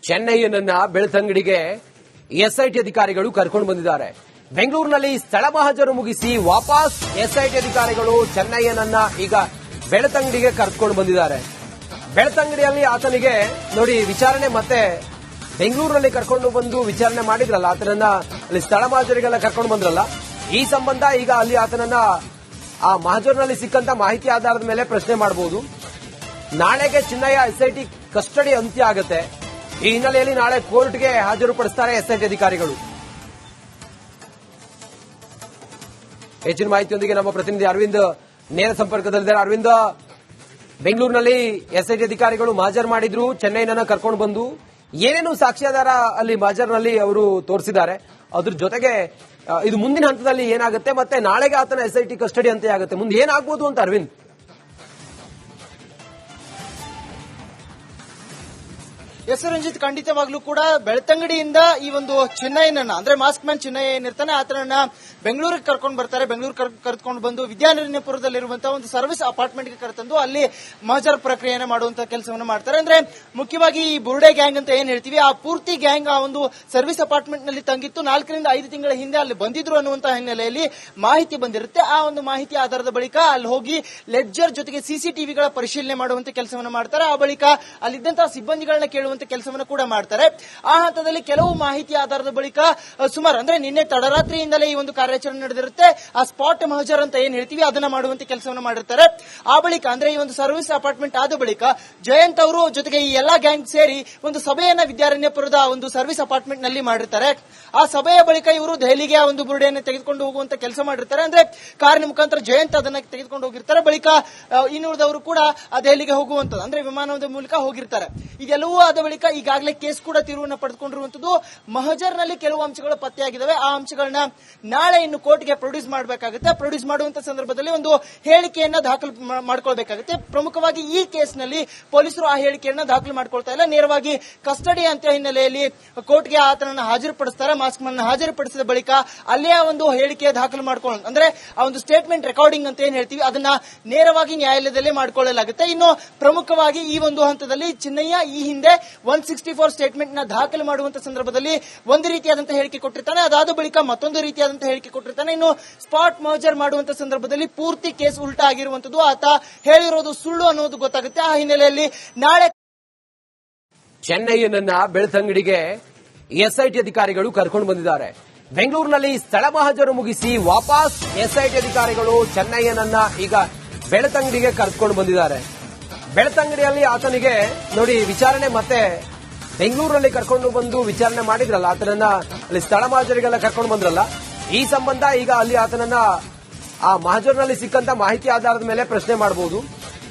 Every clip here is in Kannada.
ಚೆನ್ನೈಯನ್ನ ಬೆಳ್ತಂಗಡಿಗೆ ಎಸ್ಐಟಿ ಅಧಿಕಾರಿಗಳು ಕರ್ಕೊಂಡು ಬಂದಿದ್ದಾರೆ. ಬೆಂಗಳೂರಿನಲ್ಲಿ ಸ್ಥಳ ಮಹಜರು ಮುಗಿಸಿ ವಾಪಸ್ ಎಸ್ಐಟಿ ಅಧಿಕಾರಿಗಳು ಚೆನ್ನೈಯನ್ನ ಈಗ ಬೆಳ್ತಂಗಡಿಗೆ ಕರ್ಕೊಂಡು ಬಂದಿದ್ದಾರೆ. ಬೆಳ್ತಂಗಡಿಯಲ್ಲಿ ಆತನಿಗೆ ನೋಡಿ ವಿಚಾರಣೆ ಮತ್ತೆ ಬೆಂಗಳೂರಿನಲ್ಲಿ ಕರ್ಕೊಂಡು ಬಂದು ವಿಚಾರಣೆ ಮಾಡಿದ್ರಲ್ಲ, ಆತನನ್ನ ಅಲ್ಲಿ ಸ್ಥಳ ಮಹಜರಿಗೆಲ್ಲ ಕರ್ಕೊಂಡು ಬಂದ್ರಲ್ಲ, ಈ ಸಂಬಂಧ ಈಗ ಅಲ್ಲಿ ಆತನನ್ನ ಆ ಮಹಜರಿನಲ್ಲಿ ಸಿಕ್ಕಂತ ಮಾಹಿತಿ ಆಧಾರದ ಮೇಲೆ ಪ್ರಶ್ನೆ ಮಾಡಬಹುದು. ನಾಳೆಗೆ ಚಿನ್ನಯ್ಯ ಎಸ್ಐಟಿ ಕಸ್ಟಡಿ ಅಂತ್ಯ ಆಗುತ್ತೆ. ಈ ಹಿನ್ನೆಲೆಯಲ್ಲಿ ನಾಳೆ ಕೋರ್ಟ್ಗೆ ಹಾಜರುಪಡಿಸುತ್ತಾರೆ ಎಸ್ಐಟಿ ಅಧಿಕಾರಿಗಳು. ಹೆಚ್ಚಿನ ಮಾಹಿತಿಯೊಂದಿಗೆ ನಮ್ಮ ಪ್ರತಿನಿಧಿ ಅರವಿಂದ್ ನೇರ ಸಂಪರ್ಕದಲ್ಲಿದ್ದಾರೆ. ಅರವಿಂದ್, ಬೆಂಗಳೂರಿನಲ್ಲಿ ಎಸ್ಐಟಿ ಅಧಿಕಾರಿಗಳು ಮಹಜರ್ ಮಾಡಿದ್ರು, ಚೆನ್ನೈನ ಕರ್ಕೊಂಡು ಬಂದು ಏನೇನು ಸಾಕ್ಷ್ಯಾಧಾರ ಅಲ್ಲಿ ಮಹಜರ್ನಲ್ಲಿ ಅವರು ತೋರಿಸಿದ್ದಾರೆ, ಅದ್ರ ಜೊತೆಗೆ ಇದು ಮುಂದಿನ ಹಂತದಲ್ಲಿ ಏನಾಗುತ್ತೆ, ಮತ್ತೆ ನಾಳೆಗೆ ಆತನ ಎಸ್ಐಟಿ ಕಸ್ಟಡಿ ಅಂತ್ಯ ಆಗುತ್ತೆ, ಮುಂದೆ ಏನಾಗಬಹುದು ಅಂತ ಅರವಿಂದ್? ಎಸ್ ರಂಜಿತ್, ಖಂಡಿತವಾಗ್ಲೂ ಕೂಡ ಬೆಳ್ತಂಗಡಿಯಿಂದ ಈ ಒಂದು ಚೆನ್ನೈನನ್ನ ಅಂದ್ರೆ ಮಾಸ್ಕ್ ಮ್ಯಾನ್ ಚೆನ್ನೈ ಏನಿರ್ತಾನೆ ಆತನನ್ನ ಬೆಂಗಳೂರಿಗೆ ಕರ್ಕೊಂಡು ಬರ್ತಾರೆ. ಬೆಂಗಳೂರು ಕರೆದುಕೊಂಡು ಬಂದು ವಿದ್ಯಾನಿರಣ್ಯಪುರದಲ್ಲಿರುವಂತಹ ಒಂದು ಸರ್ವಿಸ್ ಅಪಾರ್ಟ್ಮೆಂಟ್ಗೆ ಕರೆತಂದು ಅಲ್ಲಿ ಮಹಜರ್ ಪ್ರಕ್ರಿಯೆಯನ್ನು ಮಾಡುವಂತಹ ಕೆಲಸವನ್ನು ಮಾಡ್ತಾರೆ. ಅಂದ್ರೆ ಮುಖ್ಯವಾಗಿ ಈ ಬುರ್ಡೆ ಗ್ಯಾಂಗ್ ಅಂತ ಏನ್ ಹೇಳ್ತೀವಿ, ಆ ಪೂರ್ತಿ ಗ್ಯಾಂಗ್ ಆ ಒಂದು ಸರ್ವಿಸ್ ಅಪಾರ್ಟ್ಮೆಂಟ್ ನಲ್ಲಿ ತಂಗಿತ್ತು. 4 ರಿಂದ 5 ತಿಂಗಳ ಹಿಂದೆ ಅಲ್ಲಿ ಬಂದಿದ್ರು ಅನ್ನುವಂತಹ ಹಿನ್ನೆಲೆಯಲ್ಲಿ ಮಾಹಿತಿ ಬಂದಿರುತ್ತೆ. ಆ ಒಂದು ಮಾಹಿತಿ ಆಧಾರದ ಬಳಿಕ ಅಲ್ಲಿ ಹೋಗಿ ಲೆಡ್ಜರ್ ಜೊತೆಗೆ ಸಿಸಿಟಿವಿಗಳ ಪರಿಶೀಲನೆ ಮಾಡುವಂತ ಕೆಲಸವನ್ನು ಮಾಡ್ತಾರೆ. ಆ ಬಳಿಕ ಅಲ್ಲಿದ್ದಂತಹ ಸಿಬ್ಬಂದಿಗಳನ್ನ ಕೇಳುವಂತ ಕೆಲಸವನ್ನು ಕೂಡ ಮಾಡ್ತಾರೆ. ಆ ಹಂತದಲ್ಲಿ ಕೆಲವು ಮಾಹಿತಿ ಆಧಾರದ ಬಳಿಕ ಸುಮಾರು ಅಂದ್ರೆ ನಿನ್ನೆ ತಡರಾತ್ರಿಯಿಂದಲೇ ಈ ಒಂದು ಕಾರ್ಯಾಚರಣೆ ನಡೆದಿರುತ್ತೆ. ಆ ಸ್ಪಾಟ್ ಮಹಜರ್ ಅಂತ ಏನ್ ಹೇಳ್ತೀವಿ ಅದನ್ನ ಮಾಡುವಂತ ಕೆಲಸವನ್ನು ಮಾಡಿರ್ತಾರೆ. ಆ ಬಳಿಕ ಅಂದ್ರೆ ಈ ಒಂದು ಸರ್ವಿಸ್ ಅಪಾರ್ಟ್ಮೆಂಟ್ ಆದ ಬಳಿಕ ಜಯಂತ್ ಅವರು ಜೊತೆಗೆ ಈ ಎಲ್ಲಾ ಗ್ಯಾಂಗ್ ಸೇರಿ ಒಂದು ಸಭೆಯನ್ನ ವಿದ್ಯಾರಣ್ಯಪುರದ ಒಂದು ಸರ್ವಿಸ್ ಅಪಾರ್ಟ್ಮೆಂಟ್ ನಲ್ಲಿ ಮಾಡಿರ್ತಾರೆ. ಆ ಸಭೆಯ ಬಳಿಕ ಇವರು ದೆಹಲಿಗೆ ಆ ಒಂದು ಬುರುಡೆಯನ್ನು ತೆಗೆದುಕೊಂಡು ಹೋಗುವಂತ ಕೆಲಸ ಮಾಡಿರ್ತಾರೆ. ಅಂದ್ರೆ ಕಾರಿನ ಮುಖಾಂತರ ಜಯಂತ್ ಅದನ್ನ ತೆಗೆದುಕೊಂಡು ಹೋಗಿರ್ತಾರೆ. ಬಳಿಕ ಇನ್ನುಳಿದವರು ಕೂಡ ಆ ದೆಹಲಿಗೆ ಹೋಗುವಂತದ್ದು ಅಂದ್ರೆ ವಿಮಾನದ ಮೂಲಕ ಹೋಗಿರ್ತಾರೆ. ಇದೆಲ್ಲವೂ ಆದ ಬಳಿಕ ಈಗಾಗಲೇ ಕೇಸ್ ಕೂಡ ತಿರುವನ್ನು ಪಡೆದುಕೊಂಡಿರುವಂತದ್ದು. ಮಹಜರ್ ನಲ್ಲಿ ಕೆಲವು ಅಂಶಗಳು ಪತ್ತೆಯಾಗಿದ್ದಾವೆ. ಆ ಅಂಶಗಳನ್ನ ನಾಳೆ ಇನ್ನು ಕೋರ್ಟ್ಗೆ ಪ್ರೊಡ್ಯೂಸ್ ಮಾಡಬೇಕಾಗುತ್ತೆ. ಪ್ರೊಡ್ಯೂಸ್ ಮಾಡುವಂತ ಸಂದರ್ಭದಲ್ಲಿ ಒಂದು ಹೇಳಿಕೆಯನ್ನ ದಾಖಲು ಮಾಡ್ಕೊಳ್ಬೇಕಾಗುತ್ತೆ. ಪ್ರಮುಖವಾಗಿ ಈ ಕೇಸ್ನಲ್ಲಿ ಪೊಲೀಸರು ಆ ಹೇಳಿಕೆಯನ್ನ ದಾಖಲು ಮಾಡ್ಕೊಳ್ತಾ ಇಲ್ಲ, ನೇರವಾಗಿ ಕಸ್ಟಡಿ ಅಂತ ಹಿನ್ನೆಲೆಯಲ್ಲಿ ಕೋರ್ಟ್ಗೆ ಆತನನ್ನು ಹಾಜರುಪಡಿಸ್ತಾರೆ. ಮಾಸ್ಕ್ ಮ್ಯಾನ್ ಹಾಜರುಪಡಿಸಿದ ಬಳಿಕ ಅಲ್ಲೇ ಒಂದು ಹೇಳಿಕೆ ದಾಖಲು ಮಾಡ್ಕೊಳ್ಳೋಣ ಅಂದ್ರೆ ಆ ಒಂದು ಸ್ಟೇಟ್ಮೆಂಟ್ ರೆಕಾರ್ಡಿಂಗ್ ಅಂತ ಏನ್ ಹೇಳ್ತೀವಿ ಅದನ್ನ ನೇರವಾಗಿ ನ್ಯಾಯಾಲಯದಲ್ಲಿ ಮಾಡಿಕೊಳ್ಳಲಾಗುತ್ತೆ. ಇನ್ನು ಪ್ರಮುಖವಾಗಿ ಈ ಒಂದು ಹಂತದಲ್ಲಿ ಚಿನ್ನಯ್ಯ ಈ ಹಿಂದೆ 164 ಸ್ಟೇಟ್ಮೆಂಟ್ ನ ದಾಖಲು ಮಾಡುವಂತ ಸಂದರ್ಭದಲ್ಲಿ ಒಂದು ರೀತಿಯಾದಂತಹ ಹೇಳಿಕೆ ಕೊಟ್ಟಿರ್ತಾನೆ. ಅದಾದ ಬಳಿಕ ಮತ್ತೊಂದು ರೀತಿಯಾದಂತಹ ಹೇಳಿಕೆ ಕೊಟ್ಟಿರ್ತಾನೆ. ಇನ್ನು ಸ್ಪಾಟ್ ಮರ್ಜರ್ ಮಾಡುವಂತ ಸಂದರ್ಭದಲ್ಲಿ ಪೂರ್ತಿ ಕೇಸ್ ಉಲ್ಟಾ ಆಗಿರುವಂತದ್ದು, ಆತ ಹೇಳಿರೋದು ಸುಳ್ಳು ಅನ್ನೋದು ಗೊತ್ತಾಗುತ್ತೆ. ಆ ಹಿನ್ನೆಲೆಯಲ್ಲಿ ನಾಳೆ ಚೆನ್ನೈಯನ್ನ ಬೆಳ್ತಂಗಡಿಗೆ ಎಸ್ಐಟಿ ಅಧಿಕಾರಿಗಳು ಕರ್ಕೊಂಡು ಬಂದಿದ್ದಾರೆ. ಬೆಂಗಳೂರಿನಲ್ಲಿ ಸ್ಥಳ ಮಹಜರು ಮುಗಿಸಿ ವಾಪಸ್ ಎಸ್ಐಟಿ ಅಧಿಕಾರಿಗಳು ಚೆನ್ನೈಯನ್ನ ಈಗ ಬೆಳ್ತಂಗಡಿಗೆ ಕರ್ಕೊಂಡು ಬಂದಿದ್ದಾರೆ. ಬೆಳ್ತಂಗಡಿಯಲ್ಲಿ ಆತನಿಗೆ ನೋಡಿ ವಿಚಾರಣೆ ಮತ್ತೆ ಬೆಂಗಳೂರಿನಲ್ಲಿ ಕರ್ಕೊಂಡು ಬಂದು ವಿಚಾರಣೆ ಮಾಡಿದ್ರಲ್ಲ, ಆತನನ್ನ ಅಲ್ಲಿ ಸ್ಥಳ ಮಹಜರಿಗೆಲ್ಲ ಕರ್ಕೊಂಡು ಬಂದ್ರಲ್ಲ, ಈ ಸಂಬಂಧ ಈಗ ಅಲ್ಲಿ ಆತನನ್ನ ಆ ಮಹಜರಿನಲ್ಲಿ ಸಿಕ್ಕಂತ ಮಾಹಿತಿ ಆಧಾರದ ಮೇಲೆ ಪ್ರಶ್ನೆ ಮಾಡಬಹುದು.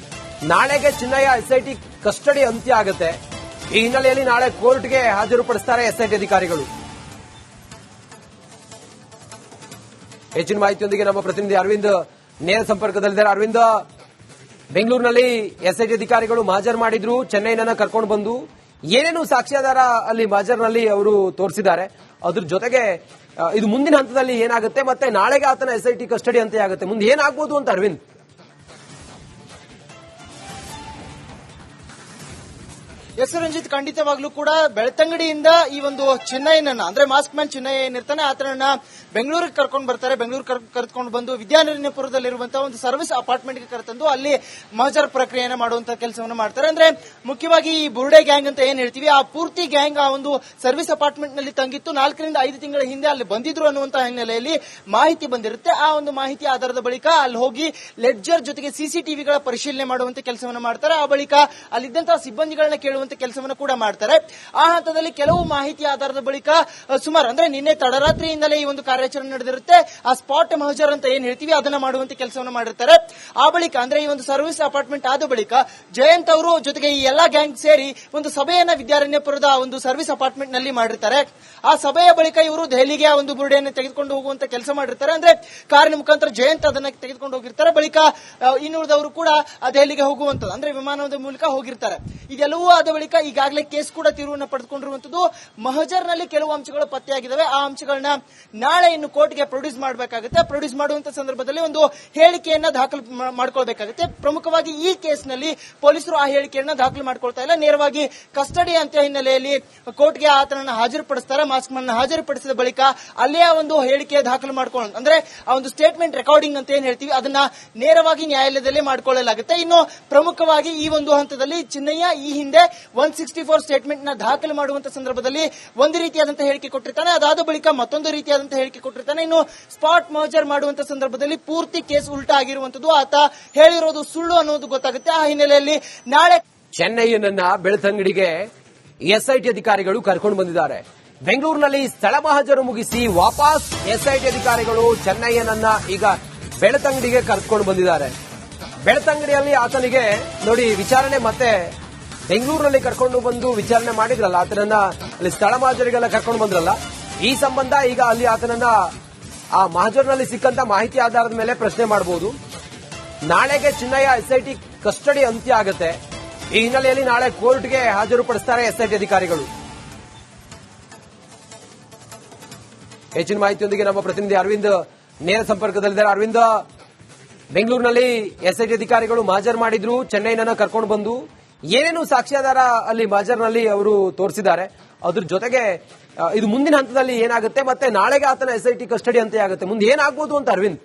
ನಾಳೆಗೆ ಚಿನ್ನಯ್ಯ ಎಸ್ಐಟಿ ಕಸ್ಟಡಿ ಅಂತ್ಯ ಆಗುತ್ತೆ. ಈ ಹಿನ್ನೆಲೆಯಲ್ಲಿ ನಾಳೆ ಕೋರ್ಟ್ಗೆ ಹಾಜರುಪಡಿಸುತ್ತಾರೆ ಎಸ್ಐಟಿ ಅಧಿಕಾರಿಗಳು. ಹೆಚ್ಚಿನ ಮಾಹಿತಿಯೊಂದಿಗೆ ನಮ್ಮ ಪ್ರತಿನಿಧಿ ಅರವಿಂದ್ ನೇರ ಸಂಪರ್ಕದಲ್ಲಿದ್ದಾರೆ. ಅರವಿಂದ್, ಬೆಂಗಳೂರಿನಲ್ಲಿ ಎಸ್ಐಟಿ ಅಧಿಕಾರಿಗಳು ಮಹಜರ್ ಮಾಡಿದ್ರು, ಚೆನ್ನೈನ ಕರ್ಕೊಂಡು ಬಂದು ಏನೇನು ಸಾಕ್ಷ್ಯಾಧಾರ ಅಲ್ಲಿ ಮಹಜರ್ನಲ್ಲಿ ಅವರು ತೋರಿಸಿದ್ದಾರೆ, ಅದ್ರ ಜೊತೆಗೆ ಇದು ಮುಂದಿನ ಹಂತದಲ್ಲಿ ಏನಾಗುತ್ತೆ, ಮತ್ತೆ ನಾಳೆಗೆ ಆತನ ಎಸ್ಐಟಿ ಕಸ್ಟಡಿ ಅಂತ್ಯ ಆಗುತ್ತೆ, ಮುಂದೆ ಏನಾಗಬಹುದು ಅಂತ ಅರವಿಂದ್? ಎಸ್ ರಂಜಿತ್, ಖಂಡಿತವಾಗ್ಲೂ ಕೂಡ ಬೆಳ್ತಂಗಡಿಯಿಂದ ಈ ಒಂದು ಚೆನ್ನೈನನ್ನ ಅಂದ್ರೆ ಮಾಸ್ಕ್ ಮ್ಯಾನ್ ಚೆನ್ನೈ ಏನಿರ್ತಾನೆ ಆತನನ್ನ ಬೆಂಗಳೂರಿಗೆ ಕರ್ಕೊಂಡು ಬರ್ತಾರೆ. ಬೆಂಗಳೂರು ಕರೆದುಕೊಂಡು ಬಂದು ವಿದ್ಯಾನಿರಣ್ಯಪುರದಲ್ಲಿರುವಂತಹ ಒಂದು ಸರ್ವಿಸ್ ಅಪಾರ್ಟ್ಮೆಂಟ್ಗೆ ಕರೆತಂದು ಅಲ್ಲಿ ಮಹಜರ್ ಪ್ರಕ್ರಿಯೆಯನ್ನು ಮಾಡುವಂತಹ ಕೆಲಸವನ್ನು ಮಾಡ್ತಾರೆ. ಅಂದ್ರೆ ಮುಖ್ಯವಾಗಿ ಈ ಬುರ್ಡೆ ಗ್ಯಾಂಗ್ ಅಂತ ಏನ್ ಹೇಳ್ತೀವಿ, ಆ ಪೂರ್ತಿ ಗ್ಯಾಂಗ್ ಆ ಒಂದು ಸರ್ವಿಸ್ ಅಪಾರ್ಟ್ಮೆಂಟ್ ನಲ್ಲಿ ತಂಗಿತ್ತು. 4 ರಿಂದ 5 ತಿಂಗಳ ಹಿಂದೆ ಅಲ್ಲಿ ಬಂದಿದ್ರು ಅನ್ನುವಂತಹ ಹಿನ್ನೆಲೆಯಲ್ಲಿ ಮಾಹಿತಿ ಬಂದಿರುತ್ತೆ. ಆ ಒಂದು ಮಾಹಿತಿ ಆಧಾರದ ಬಳಿಕ ಅಲ್ಲಿ ಹೋಗಿ ಲೆಡ್ಜರ್ ಜೊತೆಗೆ ಸಿಸಿಟಿವಿಗಳ ಪರಿಶೀಲನೆ ಮಾಡುವಂತ ಕೆಲಸವನ್ನು ಮಾಡ್ತಾರೆ. ಆ ಬಳಿಕ ಅಲ್ಲಿದ್ದಂತಹ ಸಿಬ್ಬಂದಿಗಳನ್ನ ಕೇಳುವಂತ ಕೆಲಸವನ್ನು ಕೂಡ ಮಾಡ್ತಾರೆ. ಆ ಹಂತದಲ್ಲಿ ಕೆಲವು ಮಾಹಿತಿ ಆಧಾರದ ಬಳಿಕ ಸುಮಾರು ಅಂದ್ರೆ ನಿನ್ನೆ ತಡರಾತ್ರಿಯಿಂದಲೇ ಈ ಒಂದು ಕಾರ್ಯಾಚರಣೆ ನಡೆದಿರುತ್ತೆ. ಆ ಸ್ಪಾಟ್ ಮಹಜರ್ ಅಂತ ಏನ್ ಹೇಳ್ತೀವಿ ಅದನ್ನ ಮಾಡುವಂತ ಕೆಲಸವನ್ನು ಮಾಡಿರ್ತಾರೆ. ಆ ಬಳಿಕ ಅಂದ್ರೆ ಈ ಒಂದು ಸರ್ವಿಸ್ ಅಪಾರ್ಟ್ಮೆಂಟ್ ಆದ ಬಳಿಕ ಜಯಂತ್ ಅವರು ಜೊತೆಗೆ ಈ ಎಲ್ಲಾ ಗ್ಯಾಂಗ್ ಸೇರಿ ಒಂದು ಸಭೆಯನ್ನ ವಿದ್ಯಾರಣ್ಯಪುರದ ಒಂದು ಸರ್ವಿಸ್ ಅಪಾರ್ಟ್ಮೆಂಟ್ ನಲ್ಲಿ ಮಾಡಿರ್ತಾರೆ. ಆ ಸಭೆಯ ಬಳಿಕ ಇವರು ದೆಹಲಿಗೆ ಆ ಒಂದು ಬುರುಡೆಯನ್ನು ತೆಗೆದುಕೊಂಡು ಹೋಗುವಂತ ಕೆಲಸ ಮಾಡಿರ್ತಾರೆ. ಅಂದ್ರೆ ಕಾರಿನ ಮುಖಾಂತರ ಜಯಂತ್ ಅದನ್ನ ತೆಗೆದುಕೊಂಡು ಹೋಗಿರ್ತಾರೆ. ಬಳಿಕ ಇನ್ನುಳಿದವರು ಕೂಡ ದೆಹಲಿಗೆ ಹೋಗುವಂತದ್ದು ಅಂದ್ರೆ ವಿಮಾನದ ಮೂಲಕ ಹೋಗಿರ್ತಾರೆ. ಇದೆಲ್ಲವೂ ಆದ ಬಳಿಕ ಈಗಾಗಲೇ ಕೇಸ್ ಕೂಡ ತೀರ್ವನ್ನು ಪಡೆದುಕೊಂಡಿರುವಂತದ್ದು. ಮಹಜರ್ನಲ್ಲಿ ಕೆಲವು ಅಂಶಗಳು ಪತ್ತೆಯಾಗಿದ್ದಾವೆ. ಆ ಅಂಶಗಳನ್ನ ನಾಳೆ ಇನ್ನು ಕೋರ್ಟ್ಗೆ ಪ್ರೊಡ್ಯೂಸ್ ಮಾಡಬೇಕಾಗುತ್ತೆ. ಪ್ರೊಡ್ಯೂಸ್ ಮಾಡುವಂತ ಸಂದರ್ಭದಲ್ಲಿ ಒಂದು ಹೇಳಿಕೆಯನ್ನ ದಾಖಲು ಮಾಡ್ಕೊಳ್ಬೇಕಾಗುತ್ತೆ. ಪ್ರಮುಖವಾಗಿ ಈ ಕೇಸ್ನಲ್ಲಿ ಪೊಲೀಸರು ಆ ಹೇಳಿಕೆಯನ್ನ ದಾಖಲು ಮಾಡ್ಕೊಳ್ತಾ ಇಲ್ಲ. ನೇರವಾಗಿ ಕಸ್ಟಡಿ ಅಂತ ಹಿನ್ನೆಲೆಯಲ್ಲಿ ಕೋರ್ಟ್ಗೆ ಆತನನ್ನು ಹಾಜರುಪಡಿಸ್ತಾರೆ. ಮಾಸ್ಕ್ ಮ್ಯಾನ್ ಹಾಜರುಪಡಿಸಿದ ಬಳಿಕ ಅಲ್ಲೇ ಒಂದು ಹೇಳಿಕೆ ದಾಖಲು ಮಾಡ್ಕೊಳ್ಳೋಣ, ಅಂದ್ರೆ ಆ ಒಂದು ಸ್ಟೇಟ್ಮೆಂಟ್ ರೆಕಾರ್ಡಿಂಗ್ ಅಂತ ಏನ್ ಹೇಳ್ತೀವಿ ಅದನ್ನ ನೇರವಾಗಿ ನ್ಯಾಯಾಲಯದಲ್ಲಿ ಮಾಡಿಕೊಳ್ಳಲಾಗುತ್ತೆ. ಇನ್ನು ಪ್ರಮುಖವಾಗಿ ಈ ಒಂದು ಹಂತದಲ್ಲಿ ಚಿನ್ನಯ್ಯ ಈ ಹಿಂದೆ 164 ಸ್ಟೇಟ್ಮೆಂಟ್ ನ ದಾಖಲು ಮಾಡುವಂತ ಸಂದರ್ಭದಲ್ಲಿ ಒಂದು ರೀತಿಯಾದಂತಹ ಹೇಳಿಕೆ ಕೊಟ್ಟಿರ್ತಾನೆ. ಅದಾದ ಬಳಿಕ ಮತ್ತೊಂದು ರೀತಿಯಾದಂತಹ ಹೇಳಿಕೆ ಕೊಟ್ಟಿರ್ತಾನೆ. ಇನ್ನು ಸ್ಪಾಟ್ ಮರ್ಜರ್ ಮಾಡುವಂತ ಸಂದರ್ಭದಲ್ಲಿ ಪೂರ್ತಿ ಕೇಸ್ ಉಲ್ಟಾ ಆಗಿರುವಂತದ್ದು, ಆತ ಹೇಳಿರೋದು ಸುಳ್ಳು ಅನ್ನೋದು ಗೊತ್ತಾಗುತ್ತೆ. ಆ ಹಿನ್ನೆಲೆಯಲ್ಲಿ ನಾಳೆ ಚೆನ್ನೈಯನ್ನ ಬೆಳ್ತಂಗಡಿಗೆ ಎಸ್ಐಟಿ ಅಧಿಕಾರಿಗಳು ಕರ್ಕೊಂಡು ಬಂದಿದ್ದಾರೆ. ಬೆಂಗಳೂರಿನಲ್ಲಿ ಸ್ಥಳ ಮಹಜರು ಮುಗಿಸಿ ವಾಪಸ್ ಎಸ್ಐಟಿ ಅಧಿಕಾರಿಗಳು ಚೆನ್ನಯ್ಯನನ್ನ ಈಗ ಬೆಳ್ತಂಗಡಿಗೆ ಕರೆದುಕೊಂಡು ಬಂದಿದ್ದಾರೆ. ಬೆಳ್ತಂಗಡಿಯಲ್ಲಿ ಆತನಿಗೆ ನೋಡಿ ವಿಚಾರಣೆ ಮತ್ತೆ ಬೆಂಗಳೂರಿನಲ್ಲಿ ಕರ್ಕೊಂಡು ಬಂದು ವಿಚಾರಣೆ ಮಾಡಿದ್ರಲ್ಲ, ಆತನನ್ನ ಅಲ್ಲಿ ಸ್ಥಳ ಮಹಜರಿಗೆಲ್ಲ ಕರ್ಕೊಂಡು ಬಂದ್ರಲ್ಲ, ಈ ಸಂಬಂಧ ಈಗ ಅಲ್ಲಿ ಆತನನ್ನ ಆ ಮಹಜರಿನಲ್ಲಿ ಸಿಕ್ಕಂತ ಮಾಹಿತಿ ಆಧಾರದ ಮೇಲೆ ಪ್ರಶ್ನೆ ಮಾಡಬಹುದು. ನಾಳೆಗೆ ಚಿನ್ನಯ್ಯ ಎಸ್ಐಟಿ ಕಸ್ಟಡಿ ಅಂತ್ಯ ಆಗುತ್ತೆ. ಈ ಹಿನ್ನೆಲೆಯಲ್ಲಿ ನಾಳೆ ಕೋರ್ಟ್ಗೆ ಹಾಜರುಪಡಿಸುತ್ತಾರೆ ಎಸ್ಐಟಿ ಅಧಿಕಾರಿಗಳು. ಹೆಚ್ಚಿನ ಮಾಹಿತಿಯೊಂದಿಗೆ ನಮ್ಮ ಪ್ರತಿನಿಧಿ ಅರವಿಂದ್ ನೇರ ಸಂಪರ್ಕದಲ್ಲಿದ್ದಾರೆ. ಅರವಿಂದ್, ಬೆಂಗಳೂರಿನಲ್ಲಿ ಎಸ್ಐಟಿ ಅಧಿಕಾರಿಗಳು ಮಹಜರ್ ಮಾಡಿದ್ರು, ಚೆನ್ನೈನನ್ನ ಕರ್ಕೊಂಡು ಬಂದು ಏನೇನು ಸಾಕ್ಷ್ಯಾಧಾರ ಅಲ್ಲಿ ಮಹಜರ್ನಲ್ಲಿ ಅವರು ತೋರಿಸಿದ್ದಾರೆ, ಅದ್ರ ಜೊತೆಗೆ ಇದು ಮುಂದಿನ ಹಂತದಲ್ಲಿ ಏನಾಗುತ್ತೆ, ಮತ್ತೆ ನಾಳೆಗೆ ಆತನ ಎಸ್ಐಟಿ ಕಸ್ಟಡಿ ಅಂತ್ಯ ಆಗುತ್ತೆ, ಮುಂದೆ ಏನಾಗಬಹುದು ಅಂತ ಅರವಿಂದ್?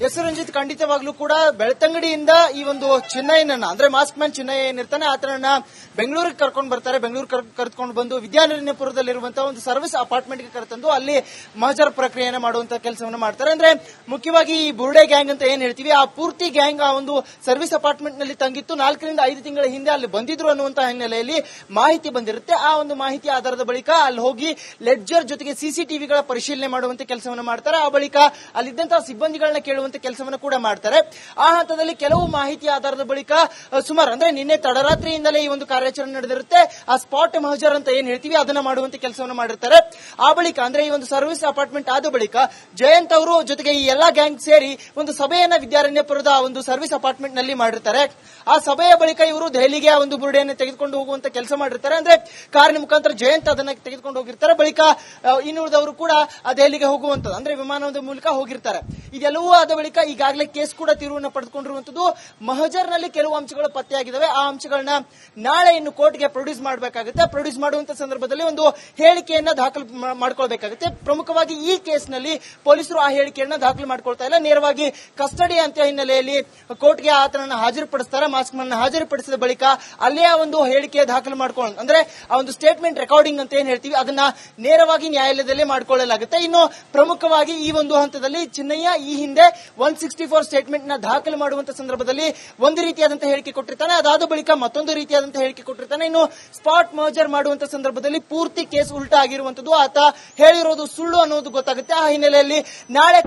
ಎಸ್ ರಂಜಿತ್, ಖಂಡಿತವಾಗ್ಲೂ ಕೂಡ ಬೆಳ್ತಂಗಡಿಯಿಂದ ಈ ಒಂದು ಚಿನ್ನಯ್ಯನನ್ನ ಅಂದ್ರೆ ಮಾಸ್ಕ್ ಮ್ಯಾನ್ ಚಿನ್ನಯ್ಯ ಏನಿರ್ತಾನೆ ಆತನನ್ನ ಬೆಂಗಳೂರಿಗೆ ಕರ್ಕೊಂಡು ಬರ್ತಾರೆ. ಬೆಂಗಳೂರು ಕರೆದುಕೊಂಡು ಬಂದು ವಿದ್ಯಾನಿಲಯಪುರದಲ್ಲಿರುವಂತಹ ಒಂದು ಸರ್ವಿಸ್ ಅಪಾರ್ಟ್ಮೆಂಟ್ಗೆ ಕರೆತಂದು ಅಲ್ಲಿ ಮಹಜರ್ ಪ್ರಕ್ರಿಯೆಯನ್ನು ಮಾಡುವಂತಹ ಕೆಲಸವನ್ನು ಮಾಡ್ತಾರೆ. ಅಂದ್ರೆ ಮುಖ್ಯವಾಗಿ ಈ ಬುರ್ಡೆ ಗ್ಯಾಂಗ್ ಅಂತ ಏನ್ ಹೇಳ್ತೀವಿ, ಆ ಪೂರ್ತಿ ಗ್ಯಾಂಗ್ ಆ ಒಂದು ಸರ್ವಿಸ್ ಅಪಾರ್ಟ್ಮೆಂಟ್ ನಲ್ಲಿ ತಂಗಿತ್ತು. 4 ರಿಂದ 5 ತಿಂಗಳ ಹಿಂದೆ ಅಲ್ಲಿ ಬಂದಿದ್ರು ಅನ್ನುವಂತಹ ಹಿನ್ನೆಲೆಯಲ್ಲಿ ಮಾಹಿತಿ ಬಂದಿರುತ್ತೆ. ಆ ಒಂದು ಮಾಹಿತಿ ಆಧಾರದ ಬಳಿಕ ಅಲ್ಲಿ ಹೋಗಿ ಲೆಡ್ಜರ್ ಜೊತೆಗೆ ಸಿಸಿಟಿವಿಗಳ ಪರಿಶೀಲನೆ ಮಾಡುವಂತ ಕೆಲಸವನ್ನು ಮಾಡ್ತಾರೆ. ಆ ಬಳಿಕ ಅಲ್ಲಿದ್ದಂತಹ ಸಿಬ್ಬಂದಿಗಳನ್ನ ಕೇಳುವಂತ ಕೆಲಸವನ್ನು ಕೂಡ ಮಾಡ್ತಾರೆ. ಆ ಹಂತದಲ್ಲಿ ಕೆಲವು ಮಾಹಿತಿ ಆಧಾರದ ಬಳಿಕ ಸುಮಾರು ಅಂದ್ರೆ ನಿನ್ನೆ ತಡರಾತ್ರಿಯಿಂದಲೇ ಈ ಒಂದು ಕಾರ್ಯಾಚರಣೆ ನಡೆದಿರುತ್ತೆ. ಆ ಸ್ಪಾಟ್ ಮಹಜರ್ ಅಂತ ಏನ್ ಹೇಳ್ತೀವಿ ಅದನ್ನ ಮಾಡುವಂತ ಕೆಲಸವನ್ನು ಮಾಡಿರ್ತಾರೆ. ಆ ಬಳಿಕ ಅಂದ್ರೆ ಈ ಒಂದು ಸರ್ವಿಸ್ ಅಪಾರ್ಟ್ಮೆಂಟ್ ಆದ ಬಳಿಕ ಜಯಂತ್ ಅವರು ಜೊತೆಗೆ ಈ ಎಲ್ಲಾ ಗ್ಯಾಂಗ್ ಸೇರಿ ಒಂದು ಸಭೆಯನ್ನ ವಿದ್ಯಾರಣ್ಯಪುರದ ಒಂದು ಸರ್ವಿಸ್ ಅಪಾರ್ಟ್ಮೆಂಟ್ ನಲ್ಲಿ ಮಾಡಿರ್ತಾರೆ. ಆ ಸಭೆಯ ಬಳಿಕ ಇವರು ದೆಹಲಿಗೆ ಆ ಒಂದು ಬುರುಡೆಯನ್ನು ತೆಗೆದುಕೊಂಡು ಹೋಗುವಂತ ಕೆಲಸ ಮಾಡಿರ್ತಾರೆ. ಅಂದ್ರೆ ಕಾರಿನ ಮುಖಾಂತರ ಜಯಂತ್ ಅದನ್ನ ತೆಗೆದುಕೊಂಡು ಹೋಗಿರ್ತಾರೆ. ಬಳಿಕ ಇನ್ನುಳಿದವರು ಕೂಡ ಆ ದೆಹಲಿಗೆ ಹೋಗುವಂತದ್ದು ಅಂದ್ರೆ ವಿಮಾನದ ಮೂಲಕ ಹೋಗಿರ್ತಾರೆ. ಇದೆಲ್ಲವೂ ಆದ ಬಳಿಕ ಈಗಾಗಲೇ ಕೇಸ್ ಕೂಡ ತೀರ್ವನ್ನು ಪಡೆದುಕೊಂಡಿರುವಂತದ್ದು. ಮಹಜರ್ನಲ್ಲಿ ಕೆಲವು ಅಂಶಗಳು ಪತ್ತೆಯಾಗಿದ್ದಾವೆ. ಆ ಅಂಶಗಳನ್ನ ನಾಳೆ ಇನ್ನು ಕೋರ್ಟ್ಗೆ ಪ್ರೊಡ್ಯೂಸ್ ಮಾಡಬೇಕಾಗುತ್ತೆ. ಪ್ರೊಡ್ಯೂಸ್ ಮಾಡುವಂತ ಸಂದರ್ಭದಲ್ಲಿ ಒಂದು ಹೇಳಿಕೆಯನ್ನ ದಾಖಲು ಮಾಡ್ಕೊಳ್ಬೇಕಾಗುತ್ತೆ. ಪ್ರಮುಖವಾಗಿ ಈ ಕೇಸ್ನಲ್ಲಿ ಪೊಲೀಸರು ಆ ಹೇಳಿಕೆಯನ್ನ ದಾಖಲು ಮಾಡ್ಕೊಳ್ತಾ ಇಲ್ಲ. ನೇರವಾಗಿ ಕಸ್ಟಡಿ ಅಂತ ಹಿನ್ನೆಲೆಯಲ್ಲಿ ಕೋರ್ಟ್ಗೆ ಆತನನ್ನು ಹಾಜರುಪಡಿಸ್ತಾರೆ. ಮಾಸ್ಕ್ ಮ್ಯಾನ್ ಹಾಜರುಪಡಿಸಿದ ಬಳಿಕ ಅಲ್ಲೇ ಒಂದು ಹೇಳಿಕೆ ದಾಖಲು ಮಾಡ್ಕೊಳ್ಳೋಣ, ಅಂದ್ರೆ ಆ ಒಂದು ಸ್ಟೇಟ್ಮೆಂಟ್ ರೆಕಾರ್ಡಿಂಗ್ ಅಂತ ಏನ್ ಹೇಳ್ತೀವಿ ಅದನ್ನ ನೇರವಾಗಿ ನ್ಯಾಯಾಲಯದಲ್ಲಿ ಮಾಡಿಕೊಳ್ಳಲಾಗುತ್ತೆ. ಇನ್ನು ಪ್ರಮುಖವಾಗಿ ಈ ಒಂದು ಹಂತದಲ್ಲಿ ಚಿನ್ನಯ್ಯ ಈ ಹಿಂದೆ 164 ಸ್ಟೇಟ್ಮೆಂಟ್ ನ ದಾಖಲು ಮಾಡುವಂತ ಸಂದರ್ಭದಲ್ಲಿ ಒಂದು ರೀತಿಯಾದಂತಹ ಹೇಳಿಕೆ ಕೊಟ್ಟಿರ್ತಾನೆ. ಅದಾದ ಬಳಿಕ ಮತ್ತೊಂದು ರೀತಿಯಾದಂತಹ ಹೇಳಿಕೆ ಕೊಟ್ಟಿರ್ತಾನೆ. ಇನ್ನು ಸ್ಪಾಟ್ ಮರ್ಜರ್ ಮಾಡುವಂತ ಸಂದರ್ಭದಲ್ಲಿ ಪೂರ್ತಿ ಕೇಸ್ ಉಲ್ಟಾ ಆಗಿರುವಂತದ್ದು, ಆತ ಹೇಳಿರೋದು ಸುಳ್ಳು ಅನ್ನೋದು ಗೊತ್ತಾಗುತ್ತೆ. ಆ ಹಿನ್ನೆಲೆಯಲ್ಲಿ ನಾಳೆ